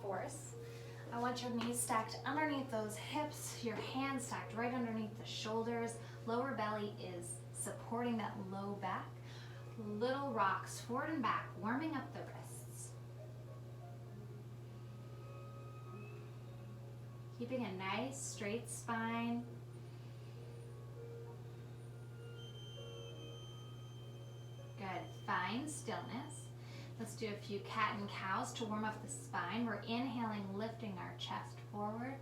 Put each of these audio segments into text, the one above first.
fours. I want your knees stacked underneath those hips, your hands stacked right underneath the shoulders. Lower belly is supporting that low back. Little rocks forward and back, warming up the wrists. Keeping a nice straight spine. Good, find stillness. Let's do a few cat and cows to warm up the spine. We're inhaling, lifting our chest forward.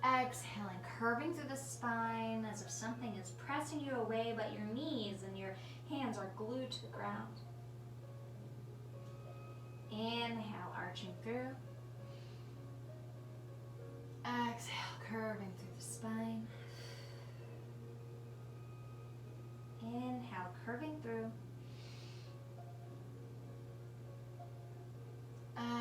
Exhaling, curving through the spine as if something is pressing you away, but your knees and your hands are glued to the ground. Inhale, arching through. Exhale, curving through the spine. Inhale, curving through.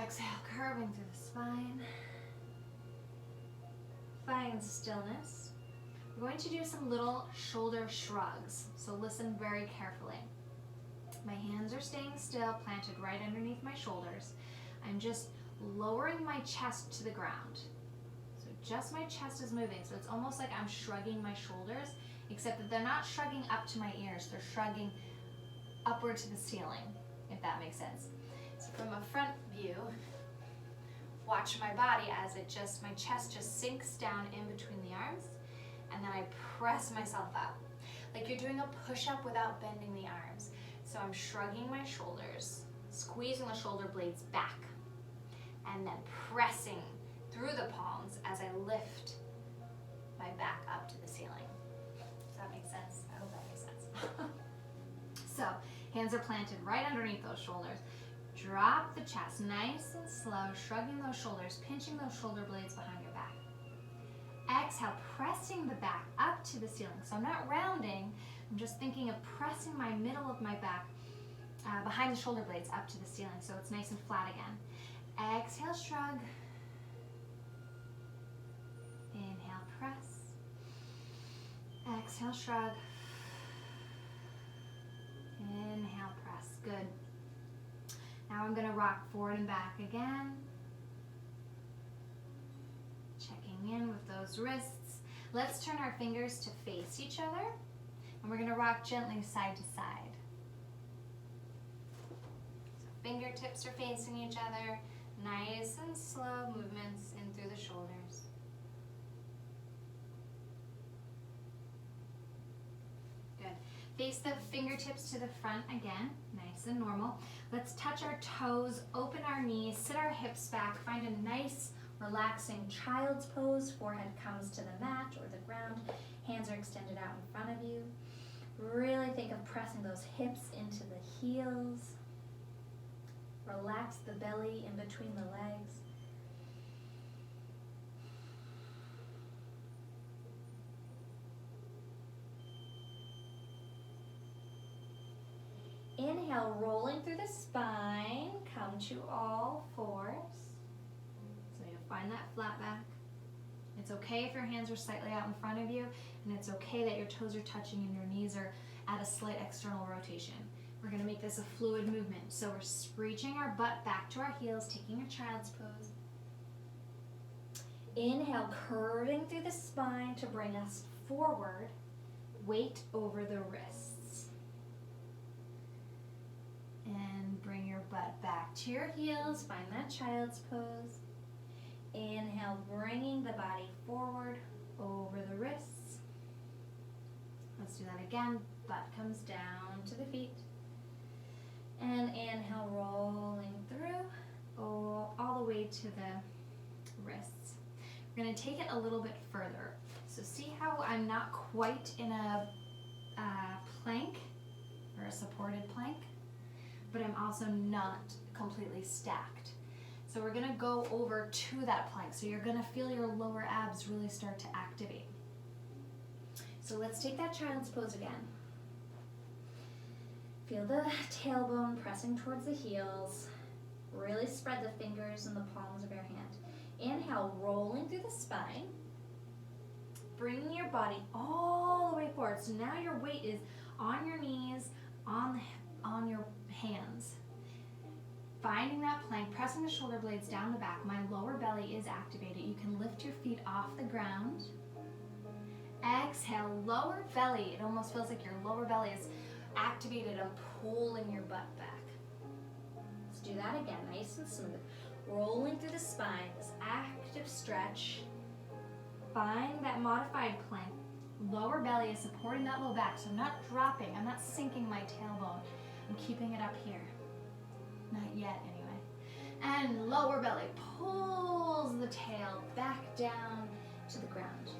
Exhale, curving through the spine. Find stillness. We're going to do some little shoulder shrugs, so listen very carefully. My hands are staying still, planted right underneath my shoulders. I'm just lowering my chest to the ground. So just my chest is moving, so it's almost like I'm shrugging my shoulders, except that they're not shrugging up to my ears, they're shrugging upward to the ceiling, if that makes sense. So from a front view, watch my body as my chest just sinks down in between the arms, and then I press myself up. Like you're doing a push-up without bending the arms. So I'm shrugging my shoulders, squeezing the shoulder blades back, and then pressing through the palms as I lift my back up to the ceiling. Does that make sense? I hope that makes sense. So, hands are planted right underneath those shoulders. Drop the chest, nice and slow, shrugging those shoulders, pinching those shoulder blades behind your back. Exhale, pressing the back up to the ceiling. So I'm not rounding, I'm just thinking of pressing my middle of my back behind the shoulder blades up to the ceiling so it's nice and flat again. Exhale, shrug. Inhale, press. Exhale, shrug. Inhale, press. Good. Now I'm going to rock forward and back again. Checking in with those wrists. Let's turn our fingers to face each other. And we're going to rock gently side to side. So fingertips are facing each other. Nice and slow movements in through the shoulders. Good. Face the fingertips to the front again, nice and normal. Let's touch our toes, open our knees, sit our hips back, find a nice relaxing child's pose. Forehead comes to the mat or the ground. Hands are extended out in front of you. Really think of pressing those hips into the heels. Relax the belly in between the legs. Inhale, rolling through the spine, come to all fours. So you'll find that flat back. It's okay if your hands are slightly out in front of you, and it's okay that your toes are touching and your knees are at a slight external rotation. We're going to make this a fluid movement. So we're reaching our butt back to our heels, taking a child's pose. Inhale, curving through the spine to bring us forward, weight over the wrists. And bring your butt back to your heels, find that child's pose. Inhale, bringing the body forward over the wrists. Let's do that again. Butt comes down to the feet. And inhale, rolling through all the way to the wrists. We're going to take it a little bit further. So see how I'm not quite in a plank or a supported plank, but I'm also not completely stacked. So we're going to go over to that plank. So you're going to feel your lower abs really start to activate. So let's take that child's pose again. Feel the tailbone pressing towards the heels. Really spread the fingers in the palms of your hand. Inhale, rolling through the spine. Bringing your body all the way forward. So now your weight is on your knees, on your hands. Finding that plank, pressing the shoulder blades down the back. My lower belly is activated. You can lift your feet off the ground. Exhale, lower belly. It almost feels like your lower belly is activated and pulling your butt back. Let's do that again, nice and smooth. Rolling through the spine, this active stretch. Find that modified plank. Lower belly is supporting that low back, so I'm not dropping, I'm not sinking my tailbone. I'm keeping it up here. Not yet, anyway. And lower belly pulls the tail back down to the ground.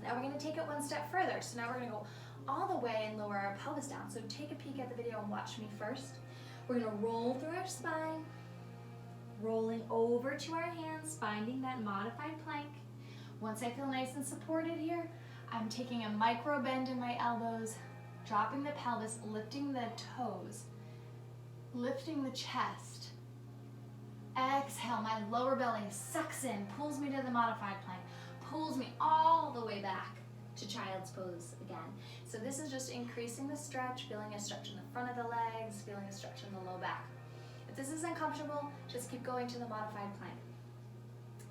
Now we're gonna take it one step further. So now we're gonna go all the way and lower our pelvis down. So take a peek at the video and watch me first. We're gonna roll through our spine, rolling over to our hands, finding that modified plank. Once I feel nice and supported here, I'm taking a micro bend in my elbows, dropping the pelvis, lifting the toes, lifting the chest. Exhale, my lower belly sucks in, pulls me to the modified plank, pulls me all the way back to child's pose again. So this is just increasing the stretch, feeling a stretch in the front of the legs, feeling a stretch in the low back. If this is uncomfortable, just keep going to the modified plank.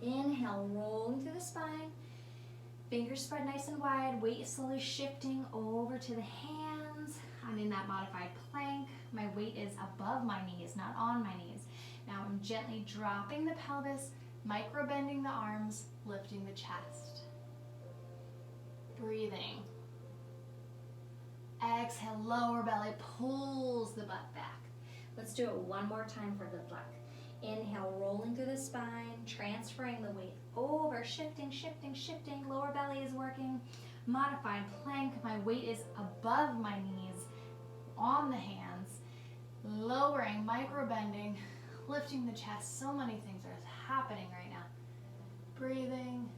Inhale, rolling through the spine. Fingers spread nice and wide, weight is slowly shifting over to the hands. I'm in that modified plank. My weight is above my knees, not on my knees. Now I'm gently dropping the pelvis, micro bending the arms, lifting the chest. Breathing. Exhale, lower belly pulls the butt back. Let's do it one more time for good luck. Inhale, rolling through the spine, transferring the weight over, shifting, shifting, shifting. Lower belly is working. Modified plank, my weight is above my knees, on the hands. Lowering, micro bending, lifting the chest. So many things are happening right now. Breathing.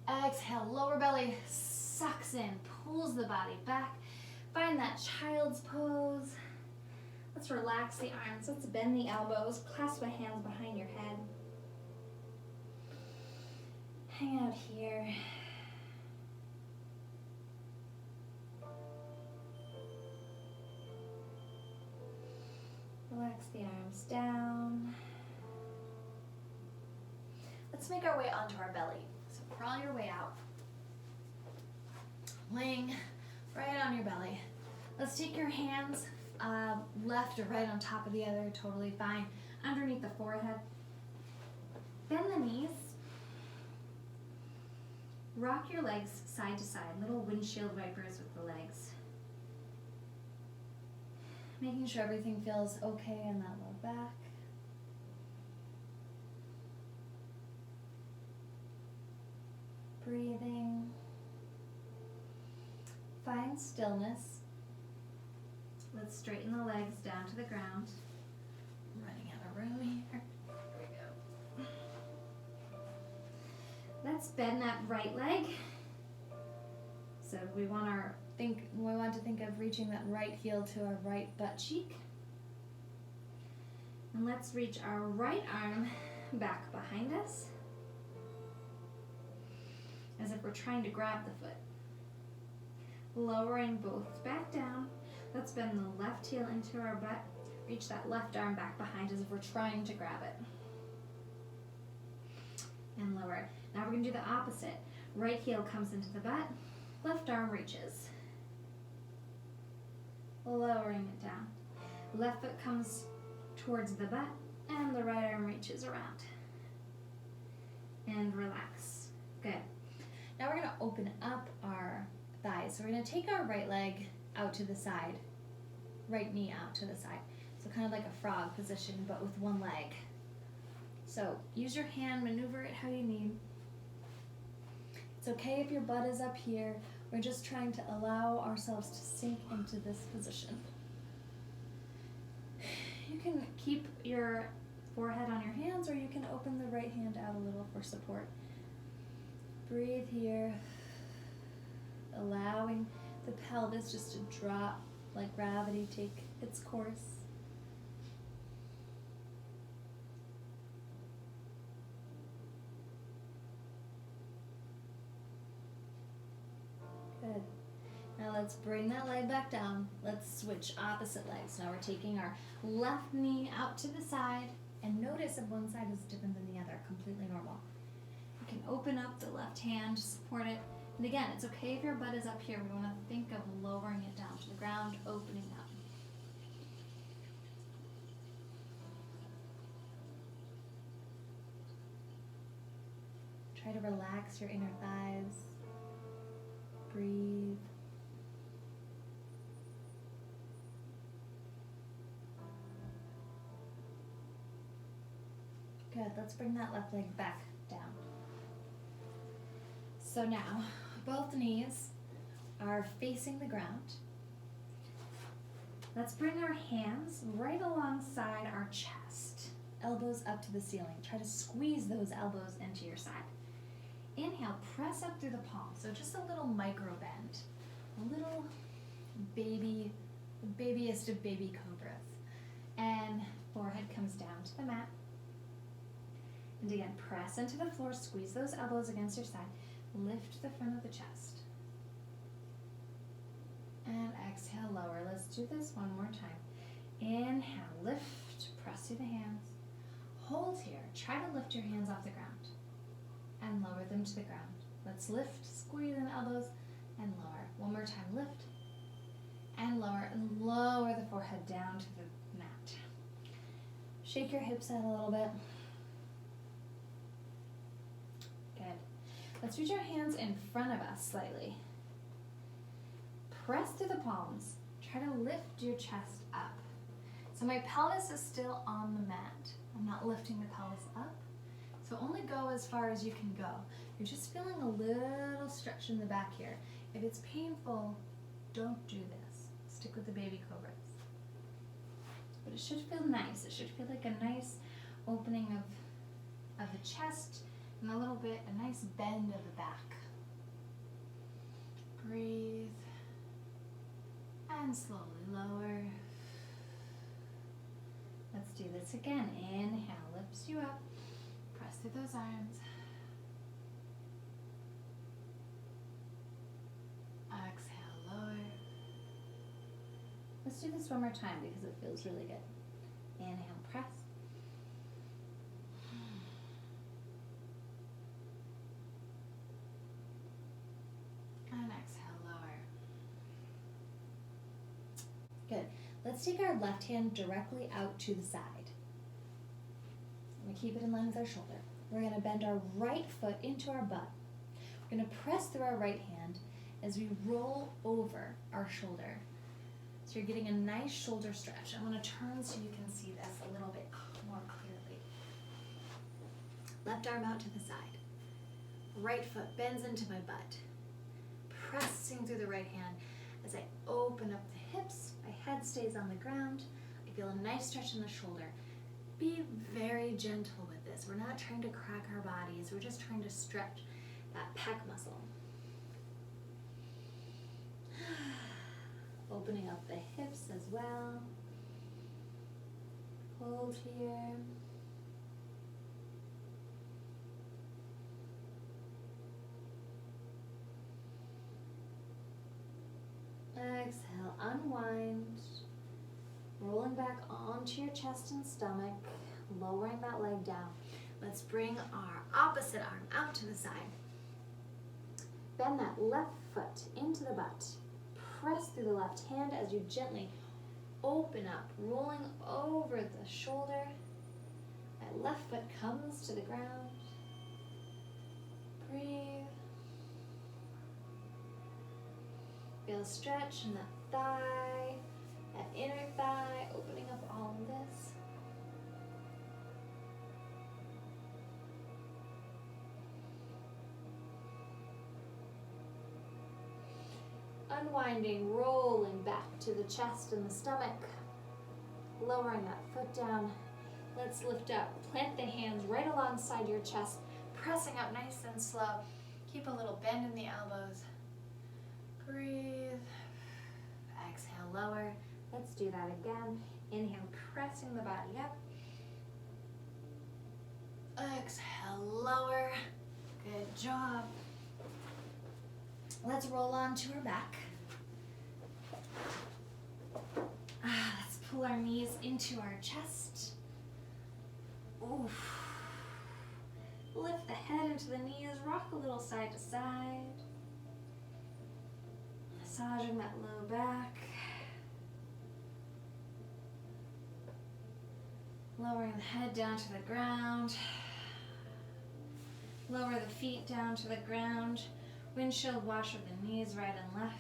Exhale, lower belly sucks in, pulls the body back. Find that child's pose. Let's relax the arms. Let's bend the elbows. Clasp the hands behind your head. Hang out here. Relax the arms down. Let's make our way onto our belly. So crawl your way out. Laying right on your belly. Let's take your hands left or right on top of the other, totally fine. Underneath the forehead. Bend the knees. Rock your legs side to side, little windshield wipers with the legs. Making sure everything feels okay in that low back. Breathing. Find stillness. Let's straighten the legs down to the ground. I'm running out of room here. There we go. Let's bend that right leg. So we want to think of reaching that right heel to our right butt cheek. And let's reach our right arm back behind us, as if we're trying to grab the foot. Lowering both back down. Let's bend the left heel into our butt. Reach that left arm back behind as if we're trying to grab it. And lower it. Now we're going to do the opposite. Right heel comes into the butt. Left arm reaches. Lowering it down. Left foot comes towards the butt and the right arm reaches around. And relax. Good. Now we're going to open up our thighs. So we're going to take our right leg out to the side, right knee out to the side. So kind of like a frog position, but with one leg. So use your hand, maneuver it how you need. It's okay if your butt is up here. We're just trying to allow ourselves to sink into this position. You can keep your forehead on your hands, or you can open the right hand out a little for support. Breathe here, allowing the pelvis just to drop, like gravity take its course. Good. Now let's bring that leg back down. Let's switch opposite legs. Now we're taking our left knee out to the side, and notice if one side is different than the other, completely normal. You can open up the left hand, support it. And again, it's okay if your butt is up here. We want to think of lowering it down to the ground, opening up. Try to relax your inner thighs. Breathe. Good, let's bring that left leg back down. So now, both knees are facing the ground. Let's bring our hands right alongside our chest. Elbows up to the ceiling. Try to squeeze those elbows into your side. Inhale, press up through the palms. So just a little micro bend. A little babyest of baby cobras. And forehead comes down to the mat. And again, press into the floor, squeeze those elbows against your side. Lift the front of the chest. And exhale, lower. Let's do this one more time. Inhale, lift, press through the hands. Hold here. Try to lift your hands off the ground. And lower them to the ground. Let's lift, squeeze in the elbows, and lower. One more time, lift, and lower the forehead down to the mat. Shake your hips out a little bit. Good. Let's reach our hands in front of us slightly. Press through the palms. Try to lift your chest up. So my pelvis is still on the mat. I'm not lifting the pelvis up. So only go as far as you can go. You're just feeling a little stretch in the back here. If it's painful, don't do this. Stick with the baby cobras. But it should feel nice. It should feel like a nice opening of the chest and a little bit, a nice bend of the back. Breathe. And slowly lower. Let's do this again. Inhale, lifts you up. Press through those arms. Exhale, lower. Let's do this one more time because it feels really good. Inhale, press. And exhale, lower. Good. Let's take our left hand directly out to the side. We're going to keep it in line with our shoulder. We're going to bend our right foot into our butt. We're going to press through our right hand as we roll over our shoulder. So you're getting a nice shoulder stretch. I'm going to turn so you can see this a little bit more clearly. Left arm out to the side. Right foot bends into my butt. Pressing through the right hand as I open up the hips. My head stays on the ground. I feel a nice stretch in the shoulder. Be very gentle with this. We're not trying to crack our bodies. We're just trying to stretch that pec muscle. Opening up the hips as well. Hold here. Exhale, unwind. Rolling back onto your chest and stomach, lowering that leg down. Let's bring our opposite arm out to the side. Bend that left foot into the butt. Press through the left hand as you gently open up, rolling over the shoulder. My left foot comes to the ground. Breathe. Feel a stretch in that thigh. That inner thigh, opening up all of this. Unwinding, rolling back to the chest and the stomach. Lowering that foot down. Let's lift up. Plant the hands right alongside your chest. Pressing up nice and slow. Keep a little bend in the elbows. Breathe. Exhale, lower. Let's do that again. Inhale, pressing the body up. Exhale, lower. Good job. Let's roll onto our back. pull our knees into our chest. Oof. Lift the head into the knees, rock a little side to side. Massaging that low back. Lowering the head down to the ground. Lower the feet down to the ground. Windshield washer the knees right and left.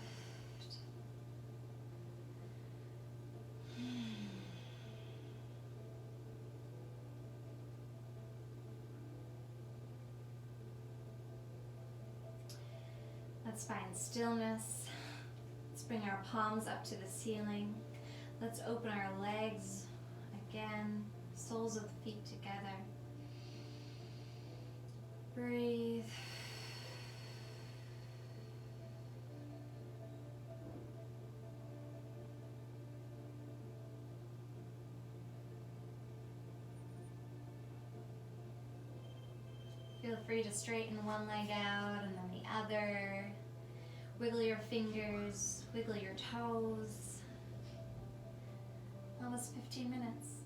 Let's find stillness. Let's bring our palms up to the ceiling. Let's open our legs again, soles of the feet together. Breathe. Feel free to straighten one leg out and then the other. Wiggle your fingers, wiggle your toes. Almost 15 minutes.